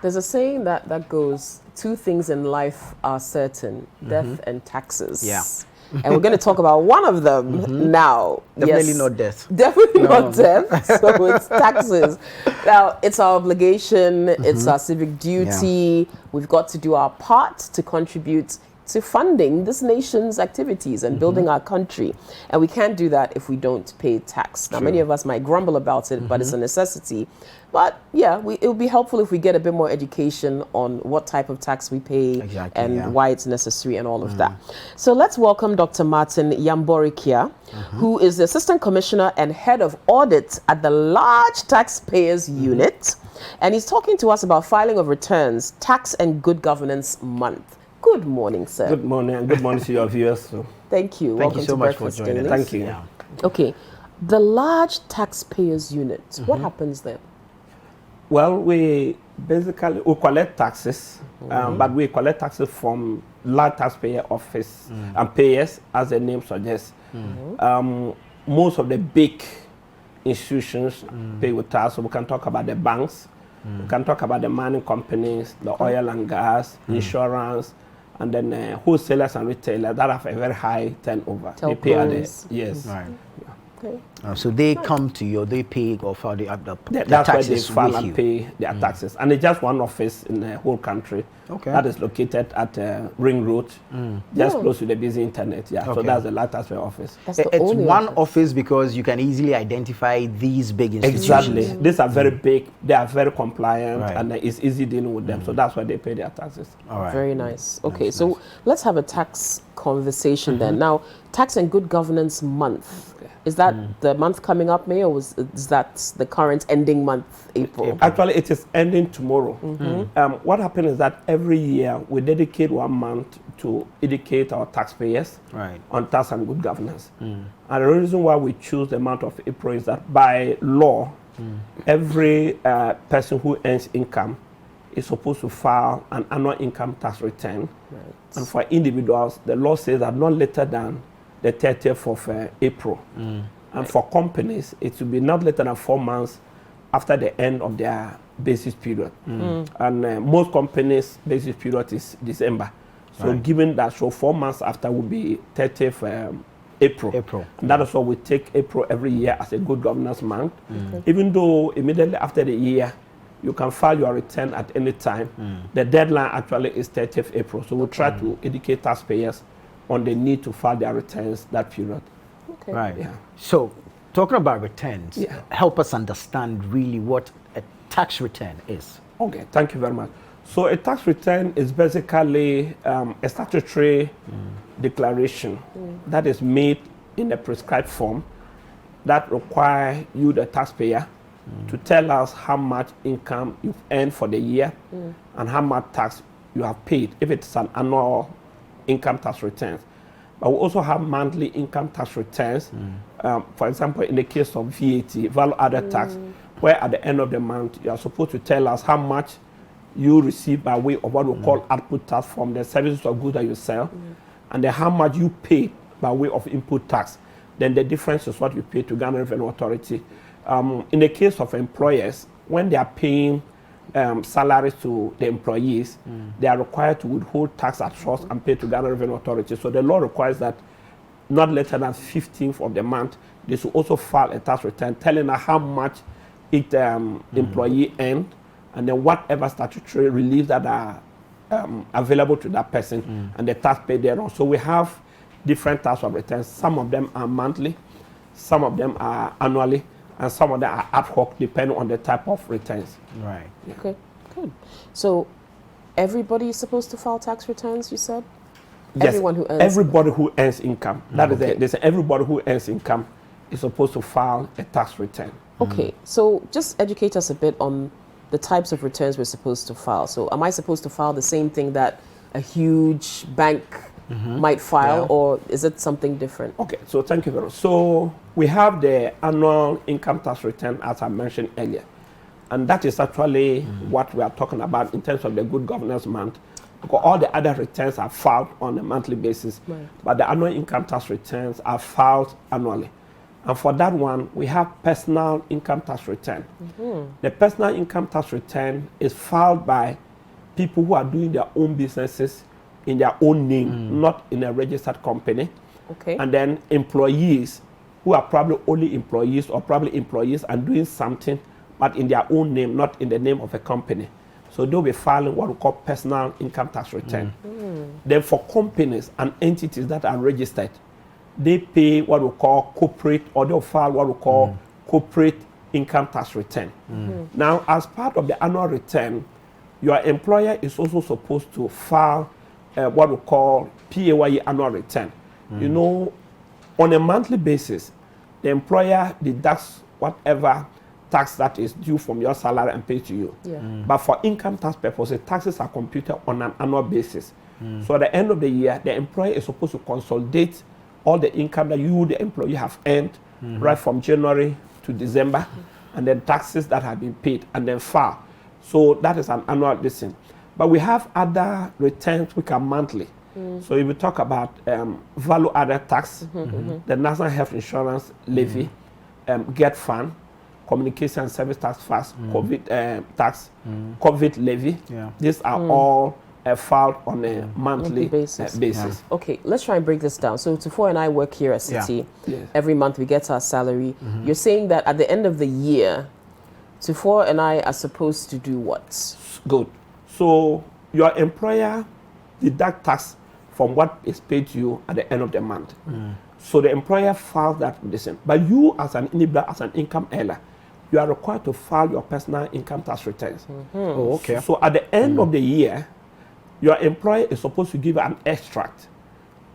There's a saying that goes, two things in life are certain, death and taxes. Yeah. And we're going to talk about one of them now. Definitely not death. Definitely not death. So it's taxes. Now, it's our obligation. It's our civic duty. Yeah. We've got to do our part to contribute to funding this nation's activities and building our country. And we can't do that if we don't pay tax. Now, many of us might grumble about it, but it's a necessity. But yeah, it would be helpful if we get a bit more education on what type of tax we pay and why it's necessary and all of that. So let's welcome Dr. Martin Yamborikia, who is the Assistant Commissioner and Head of Audit at the Large Taxpayers Unit. And he's talking to us about filing of returns, Tax and Good Governance Month. Good morning, sir. Good morning, and good morning to your viewers. So. Thank you. Thank you so much for joining us. Thank you. Yeah. Okay, the Large Taxpayers Unit, what happens there? Well, we collect taxes, but we collect taxes from large taxpayer office and payers, as the name suggests. Most of the big institutions pay with tax, so we can talk about the banks, we can talk about the mining companies, the oil and gas, insurance, and then wholesalers and retailers that have a very high turnover. Telcos. They pay at the, yes. Right. Okay. So they come to you, they pay or file the That's why they taxes file with and you. pay their taxes. And it's just one office in the whole country. Okay. That is located at Ring Road, just close to the busy internet. Yeah, so that's the large taxpayer office. That's the It's only one office because you can easily identify these big institutions. Exactly. These are very big, they are very compliant, Right. and it's easy dealing with them. So that's why they pay their taxes. All right. Very nice. Okay, so let's have a tax conversation then. Now, Tax and Good Governance Month. Is that the month coming up, May, or is that the current ending month, April? Actually, it is ending tomorrow. What happens is that every year we dedicate 1 month to educate our taxpayers on tax and good governance. And the reason why we choose the month of April is that by law, every person who earns income is supposed to file an annual income tax return. And for individuals, the law says that not later than the 30th of April. And for companies, it should be not later than 4 months after the end of their basis period. And most companies' basis period is December. So given that, so 4 months after will be 30th April. And that is why we take April every year as a good governance month. Even though immediately after the year, you can file your return at any time. The deadline actually is 30th April. So we'll try to educate taxpayers on the need to file their returns that period. Okay. Right. Yeah. So, talking about returns, help us understand really what a tax return is. Okay, thank you very much. So a tax return is basically a statutory declaration that is made in a prescribed form that require you, the taxpayer, to tell us how much income you've earned for the year and how much tax you have paid if it's an annual income tax returns. But we also have monthly income tax returns. For example, in the case of VAT, value added tax, where at the end of the month you are supposed to tell us how much you receive by way of what we call output tax from the services or goods that you sell, and then how much you pay by way of input tax. Then the difference is what you pay to Ghana Revenue Authority. In the case of employers, when they are paying salaries to the employees, they are required to withhold tax at source and pay to Ghana Revenue Authority. So the law requires that not later than 15th of the month, they should also file a tax return telling us how much each employee earned, and then whatever statutory reliefs that are available to that person and the tax paid thereon. So we have different types of returns. Some of them are monthly, some of them are annually, and some of them are ad hoc, depending on the type of returns. Right. Yeah. Okay, good. So everybody is supposed to file tax returns, you said? Yes, everyone who earns everybody who earns income. That is it. They say everybody who earns income is supposed to file a tax return. Okay, so just educate us a bit on the types of returns we're supposed to file. So am I supposed to file the same thing that a huge bank might file, or is it something different? Okay, so thank you very much. So we have the annual income tax return, as I mentioned earlier. And that is actually what we are talking about in terms of the good governance month. Because all the other returns are filed on a monthly basis, but the annual income tax returns are filed annually. And for that one, we have personal income tax return. The personal income tax return is filed by people who are doing their own businesses in their own name, not in a registered company. Okay. And then employees who are probably only employees or probably employees and doing something, but in their own name, not in the name of a company. So they'll be filing what we call personal income tax return. Then for companies and entities that are registered, they pay what we call corporate, or they'll file what we call corporate income tax return. Now, as part of the annual return, your employer is also supposed to file what we call PAYE annual return. You know, on a monthly basis, the employer deducts whatever tax that is due from your salary and paid to you. But for income tax purposes, taxes are computed on an annual basis. So at the end of the year, the employer is supposed to consolidate all the income that you, the employee, have earned right from January to December, and then taxes that have been paid, and then file. So that is an annual listing. But we have other returns which are monthly. So if we talk about value added tax, the National Health Insurance Levy, Get Fund, Communication and Service Tax Fast, COVID tax, COVID levy, these are all filed on a monthly basis. Okay, let's try and break this down. So Tufo and I work here at City. Every month we get our salary. You're saying that at the end of the year, Tufo and I are supposed to do what? Good. So your employer deduct tax from what is paid to you at the end of the month. So the employer files that listen. But you as an individual, as an income earner, you are required to file your personal income tax returns. Oh, okay. So at the end of the year, your employer is supposed to give an extract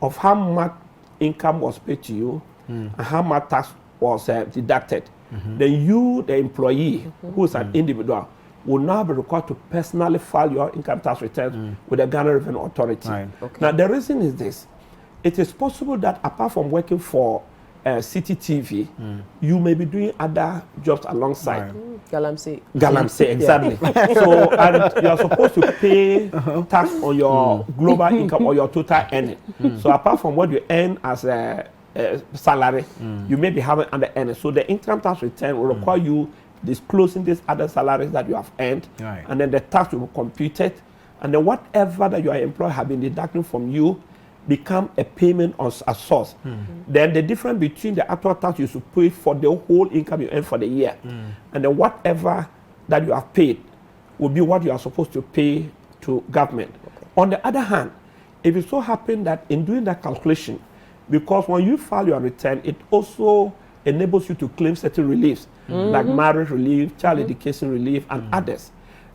of how much income was paid to you and how much tax was deducted. Then you, the employee, who is an individual, will now be required to personally file your income tax returns with the Ghana Revenue Authority. Okay. Now, the reason is this. It is possible that apart from working for City TV, you may be doing other jobs alongside. Galamsey. Galamsey, exactly. So, and you are supposed to pay tax on your global income or your total earning. So, apart from what you earn as a salary, you may be having other earnings. So, the income tax return will require you disclosing these other salaries that you have earned, and then the tax will be computed, and then whatever that your employer have been deducting from you become a payment on a source. Then the difference between the actual tax you should pay for the whole income you earn for the year, and then whatever that you have paid will be what you are supposed to pay to government. On the other hand, if it so happens that in doing that calculation, because when you file your return, it also enables you to claim certain reliefs, like marriage relief, child education relief, and others.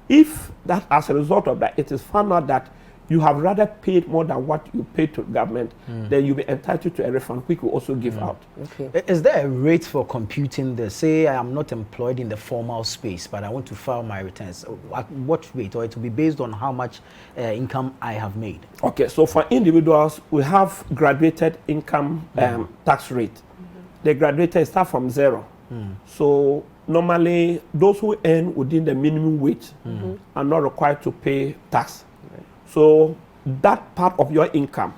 If that, as a result of that, it is found out that you have rather paid more than what you paid to government, then you'll be entitled to a refund, which will also give out. Okay. Is there a rate for computing this? Say I am not employed in the formal space, but I want to file my returns. At what rate? Or it will be based on how much income I have made? Okay, so for individuals, we have graduated income tax rate. The graduated start from 0. So normally, those who earn within the minimum wage are not required to pay tax. So that part of your income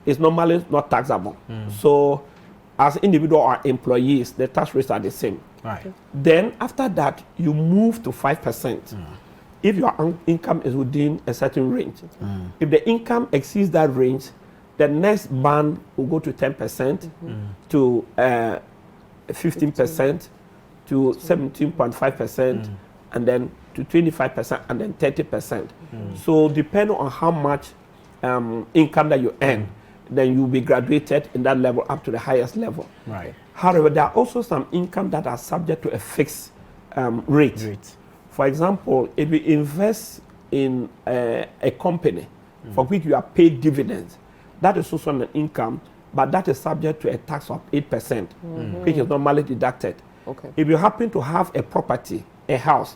is normally not taxable. So as individual or employees, the tax rates are the same. Then after that, you move to 5%. If your income is within a certain range. If the income exceeds that range, the next band will go to 10%, to 15%, to 17.5%, and then to 25%, and then 30%. So depending on how much income that you earn, then you'll be graduated in that level up to the highest level. However, there are also some income that are subject to a fixed rate. For example, if you invest in a company for which you are paid dividends, that is also an income, but that is subject to a tax of 8%, which is normally deducted. If you happen to have a property, a house,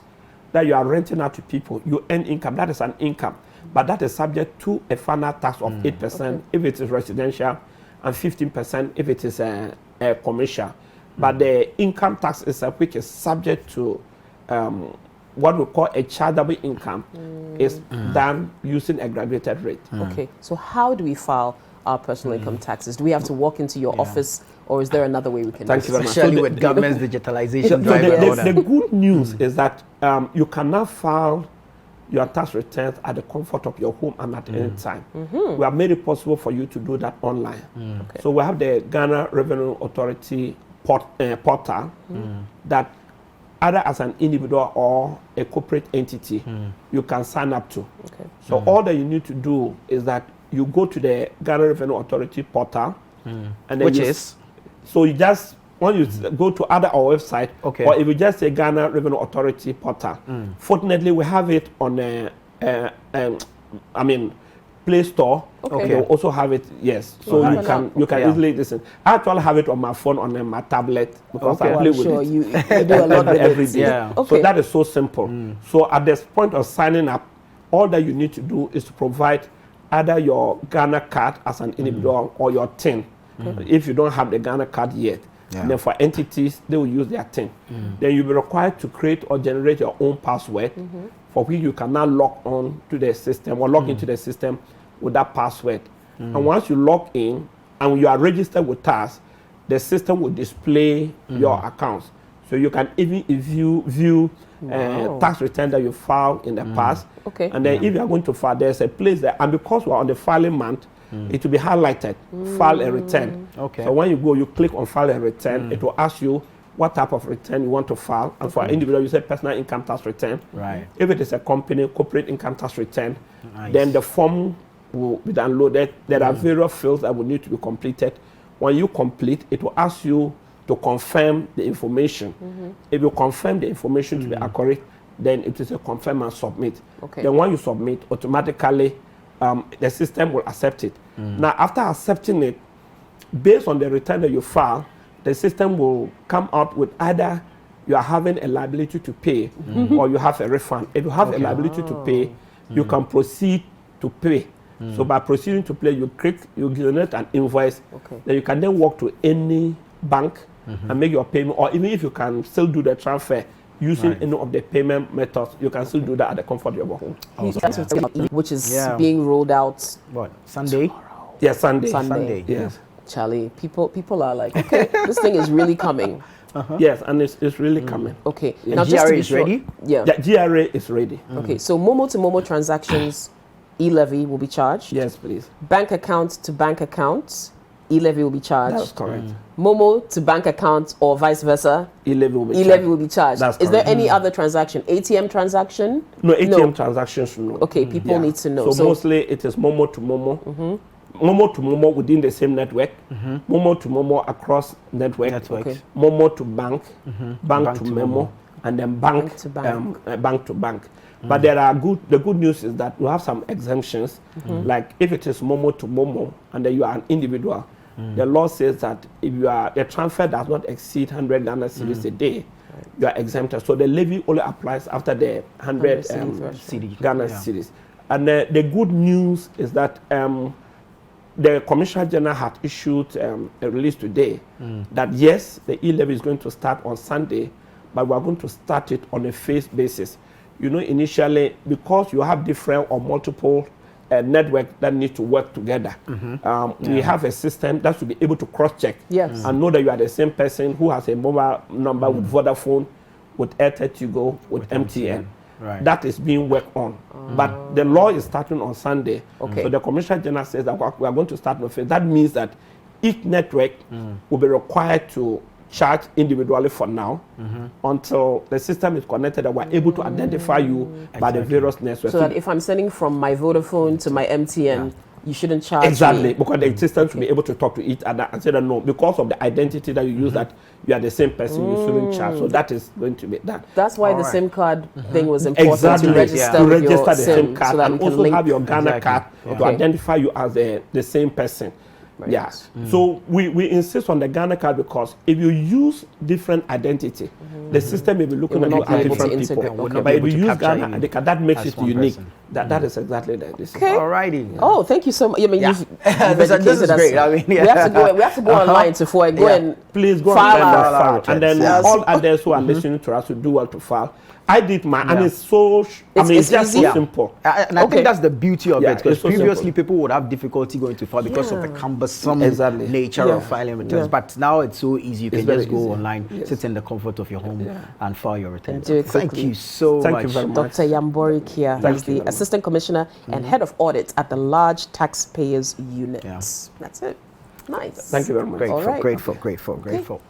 that you are renting out to people, you earn income, that is an income, but that is subject to a final tax of 8% if it is residential, and 15% if it is a commercial. But the income tax is which is subject to what we call a chargeable income, is done using a graduated rate. Okay, so how do we file our personal income taxes? Do we have to walk into your office, or is there another way we can Thank do you very it? much. Especially So with government's digitalization So drive and all the that. good news is that you can now file your tax returns at the comfort of your home and at any time. We have made it possible for you to do that online. Okay. So we have the Ghana Revenue Authority portal that either as an individual or a corporate entity, you can sign up to. Okay. So all that you need to do is that you go to the Ghana Revenue Authority portal, and then Which you is? so you just when you go to either our website, Okay. or if you just say Ghana Revenue Authority portal. Fortunately, we have it on Play Store. Okay. They also have it, yes. So Well, you can Yeah. easily listen. I actually have it on my phone on my tablet because Okay. I Oh, play I'm with sure it you do a lot with every it. day. Yeah. Okay. So that is so simple. So at this point of signing up, all that you need to do is to provide either your Ghana card as an individual or your TIN. If you don't have the Ghana card yet. Yeah. And then for entities, they will use their TIN. Then you'll be required to create or generate your own password for which you can now log on to the system or log into the system with that password. And once you log in and you are registered with us, the system will display your accounts. So you can even view tax return that you filed in the past. Okay. And then if you are going to file, there's a place there. And because we're on the filing month, it will be highlighted, file a return. Okay. So when you go, you click on file a return, it will ask you what type of return you want to file. And for an individual, you say personal income tax return. Right. If it is a company, corporate income tax return, Nice. then the form will be downloaded. There are various fields that will need to be completed. When you complete, it will ask you to confirm the information. If you confirm the information to be accurate, then it is a confirm and submit. Okay. Then when you submit, automatically the system will accept it. Now, after accepting it, based on the return that you file, the system will come out with either you are having a liability to pay or you have a refund. If you have a liability to pay, you can proceed to pay. So by proceeding to pay, you generate an invoice. Okay. Then you can then walk to any bank and make your payment, or even if you can still do the transfer using any of the payment methods, you can still do that at the comfort of your home. Which is Yeah. being rolled out. What? Sunday? Yes, Sunday. Sunday. Yes. Charlie, people are like, okay, this thing is really coming. Yes, and it's really coming. Okay. The Now, just to GRA be is sure- ready? Yeah. The GRA is ready. Okay. So Momo to Momo transactions, Elevy will be charged. Yes, please. Bank account to bank account, Elevy will be charged. That's correct. Momo to bank account or vice versa, Elevy will be Elevy charged. will be charged. That's Is there correct. any other transaction? ATM transaction? No, ATM transactions, no. Okay, people need to know. So mostly it is Momo to Momo. Momo to Momo within the same network. Momo to Momo across network. Networks. Okay. Momo to bank, bank Bank to to Memo, Momo. and then bank, Bank to bank. bank to bank. But there are the good news is that we have some exemptions. Like if it is Momo to Momo and then you are an individual, the law says that if the transfer does not exceed 100 Ghana cedis a day, you are exempted. So the levy only applies after the 100 CD. Ghana Yeah. cedis. And the good news is that the Commissioner General had issued a release today that yes, the e-levy is going to start on Sunday, but we are going to start it on a phased basis. You know, initially, because you have different or multiple networks that need to work together, we have a system that should be able to cross-check Yes. and know that you are the same person who has a mobile number with Vodafone, with Airtel Tigo, with MTN. Right. That is being worked on. But the law is starting on Sunday. Okay. So the Commissioner General says that we are going to start on Friday. That means that each network will be required to charge individually for now until the system is connected and we're able to identify you by the various networks. So that if I'm sending from my Vodafone to my MTN, you shouldn't charge Exactly, me. because the systems will be able to talk to each other and say that no, because of the identity that you use, that you are the same person, you shouldn't charge. So that is going to be that. That's why the Alright. SIM card thing was important Exactly, to register, to with your register the SIM SIM card so that and we can also link. have your Ghana Exactly. card to Okay. identify you as the same person. Right. Yeah. So we insist on the Ghana card because if you use different identity, the system may be looking It at will you not be as able to different people. integrate. Would not But be if you able to use capture Ghana you ID card, that makes as it one unique. person. That is exactly the this. Okay. Alrighty. Oh, thank you so much. I mean, Yeah. you've This is educated us. great. I mean, We have to go online before I go Yeah. and Please go file and our file. And then Yes. all others who are listening to us will do well to file. I did mine, and it's so. It's just easy. so simple. And I think that's the beauty of it, because it's so previously simple. people would have difficulty going to file because of the cumbersome nature of filing returns. But now it's so easy. You can just go online, sit in the comfort of your home, and file your returns. Thank you so much. Thank you very much. Dr. Yambori Kia is the Assistant Commissioner and Head of Audit at the Large Taxpayers Unit. That's it. Nice. Thank you very much. Grateful, All right. grateful.